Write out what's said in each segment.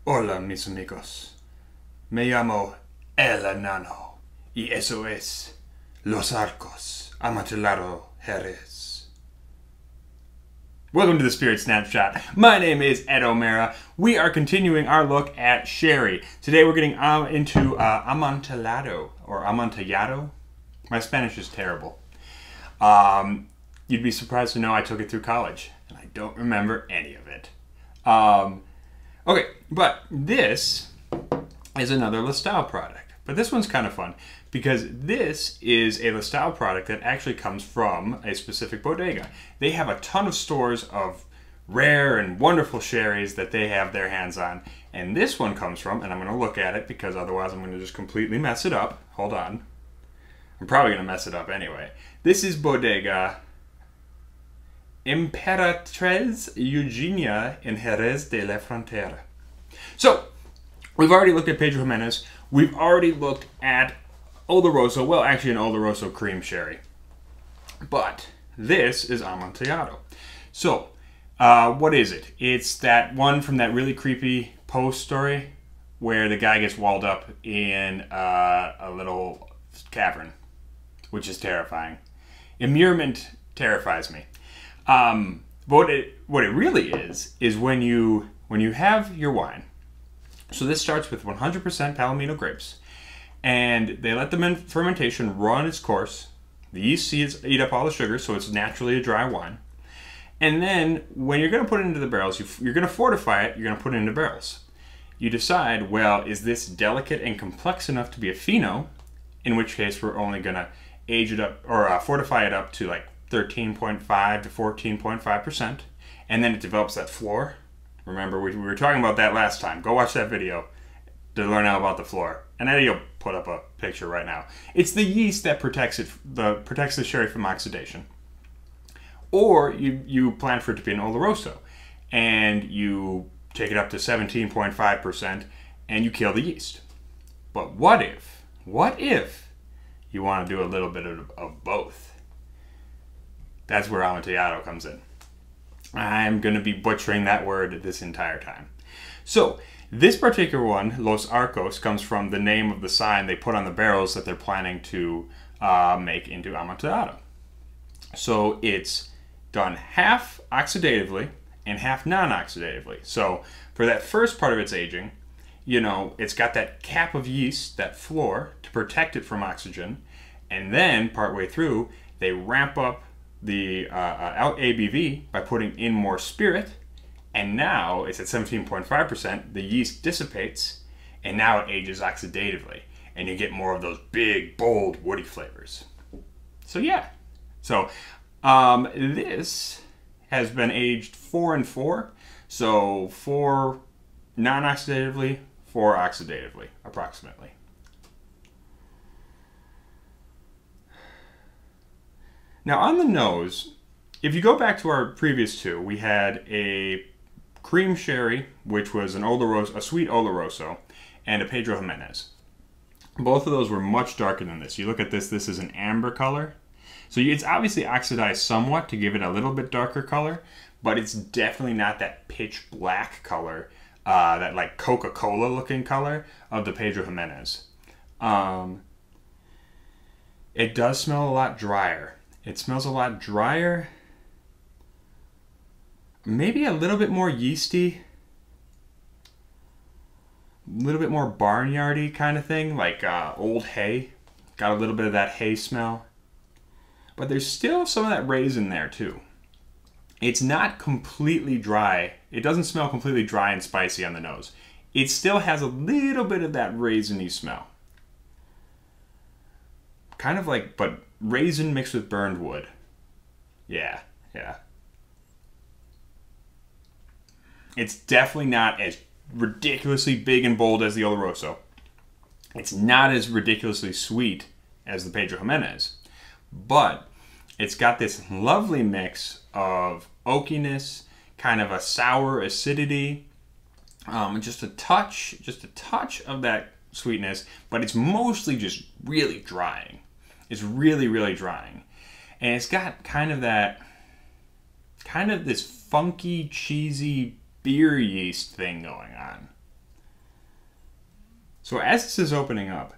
Hola, mis amigos. Me llamo El Enano. Y eso es Los Arcos, Amontillado, Jerez. Welcome to the Spirit Snapshot. My name is Ed O'Mara. We are continuing our look at sherry. Today we're getting into Amontillado, or Amontillado. My Spanish is terrible. You'd be surprised to know I took it through college, and I don't remember any of it. Okay, but this is another Lustau product. But this one's kind of fun because this is a Lustau product that actually comes from a specific bodega. They have a ton of stores of rare and wonderful sherries that they have their hands on. And this one comes from, and I'm going to look at it because otherwise I'm going to just completely mess it up. Hold on. I'm probably going to mess it up anyway. This is Bodega Imperatriz Eugenia in Jerez de la Frontera. So, we've already looked at Pedro Jimenez. We've already looked at Oloroso. Well, actually an Oloroso cream sherry. But this is Amontillado. So, what is it? It's that one from that really creepy Poe story where the guy gets walled up in a little cavern, which is terrifying. Immurement terrifies me. What it really is when you have your wine. So this starts with 100% Palomino grapes, and they let the fermentation run its course. The yeast eat up all the sugar, so it's naturally a dry wine. And then when you're going to put it into the barrels, you're going to fortify it. You're going to put it into barrels. You decide, well, is this delicate and complex enough to be a Fino? In which case, we're only going to age it up or fortify it up to like 13.5 to 14.5%, and then it develops that floor. Remember, we were talking about that last time. Go watch that video to learn all about the floor. And Eddie will put up a picture right now. It's the yeast that protects the sherry from oxidation. Or you plan for it to be an Oloroso, and you take it up to 17.5%, and you kill the yeast. But what if you want to do a little bit of both? That's where Amontillado comes in. I'm going to be butchering that word this entire time. So, this particular one, Los Arcos, comes from the name of the sign they put on the barrels that they're planning to make into Amontillado. So, it's done half oxidatively and half non-oxidatively. So, for that first part of its aging, it's got that cap of yeast, that floor, to protect it from oxygen. And then, partway through, they ramp up the ABV by putting in more spirit, and now it's at 17.5%. The yeast dissipates, and now it ages oxidatively, and you get more of those big, bold, woody flavors. So yeah, this has been aged 4 and 4, so 4 non-oxidatively, 4 oxidatively, approximately. Now on the nose, if you go back to our previous two, we had a cream sherry, which was an Oloroso, a sweet Oloroso, and a Pedro Jimenez. Both of those were much darker than this. You look at this is an amber color. So it's obviously oxidized somewhat to give it a little bit darker color, but it's definitely not that pitch black color, that like Coca-Cola looking color of the Pedro Jimenez. It does smell a lot drier. It smells a lot drier, maybe a little bit more yeasty, a little bit more barnyardy kind of thing, like old hay. Got a little bit of that hay smell, but there's still some of that raisin there too. It's not completely dry. It doesn't smell completely dry and spicy on the nose. It still has a little bit of that raisiny smell. Kind of like, but raisin mixed with burned wood. Yeah. It's definitely not as ridiculously big and bold as the Oloroso. It's not as ridiculously sweet as the Pedro Jimenez. But it's got this lovely mix of oakiness, kind of a sour acidity, just a touch of that sweetness, but it's mostly just really drying. It's really, really drying. And it's got kind of this funky, cheesy beer yeast thing going on. So as this is opening up,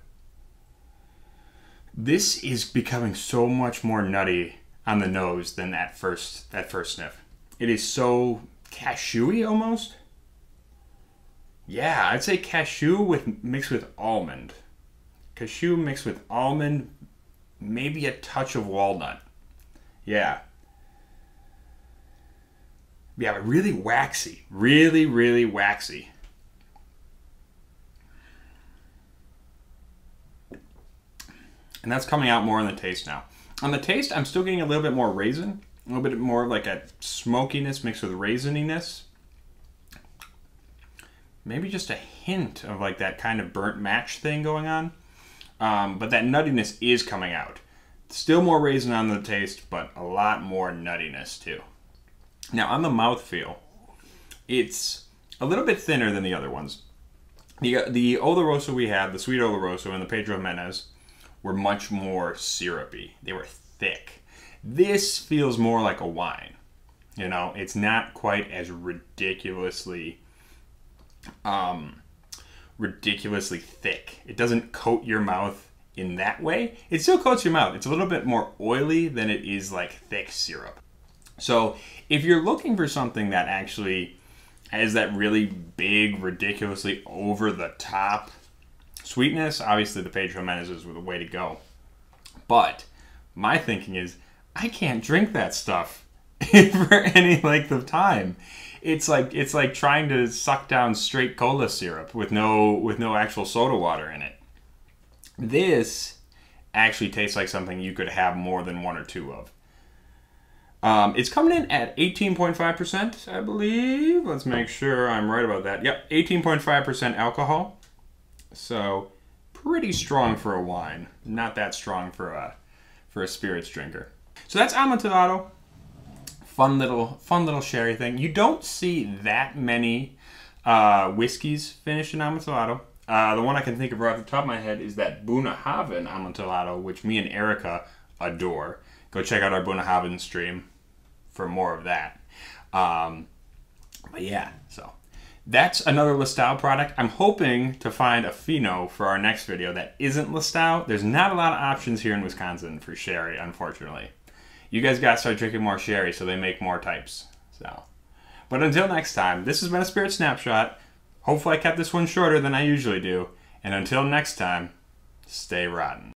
this is becoming so much more nutty on the nose than that first sniff. It is so cashewy almost. Yeah, I'd say cashew mixed with almond. Cashew mixed with almond, maybe a touch of walnut. Yeah. Yeah, but really waxy. Really, really waxy. And that's coming out more in the taste now. On the taste, I'm still getting a little bit more raisin. A little bit more of like a smokiness mixed with raisininess. Maybe just a hint of like that kind of burnt match thing going on. But that nuttiness is coming out. Still more raisin on the taste, but a lot more nuttiness too. Now on the mouthfeel, it's a little bit thinner than the other ones. The Oloroso we had, the Sweet Oloroso and the Pedro Jimenez, were much more syrupy. They were thick. This feels more like a wine. You know, it's not quite as ridiculously thick. It doesn't coat your mouth in that way. It still coats your mouth. It's a little bit more oily than it is like thick syrup. So if you're looking for something that actually has that really big, ridiculously over the top sweetness, obviously the Pedro Jimenez is the way to go. But my thinking is, I can't drink that stuff for any length of time. It's like trying to suck down straight cola syrup with no actual soda water in it. This actually tastes like something you could have more than one or two of. It's coming in at 18.5%, I believe. Let's make sure I'm right about that. Yep, 18.5% alcohol. So pretty strong for a wine. Not that strong for a spirits drinker. So that's Amontillado. Fun little sherry thing. You don't see that many whiskeys finished in Amontillado. The one I can think of right off the top of my head is that Bunnahabhain Amontillado, which me and Erica adore. Go check out our Bunnahabhain stream for more of that. But yeah, so that's another Lustau product. I'm hoping to find a pheno for our next video that isn't Lustau. There's not a lot of options here in Wisconsin for sherry, unfortunately. You guys got to start drinking more sherry so they make more types. So, but until next time, this has been a Spirit Snapshot. Hopefully I kept this one shorter than I usually do. And until next time, stay rotten.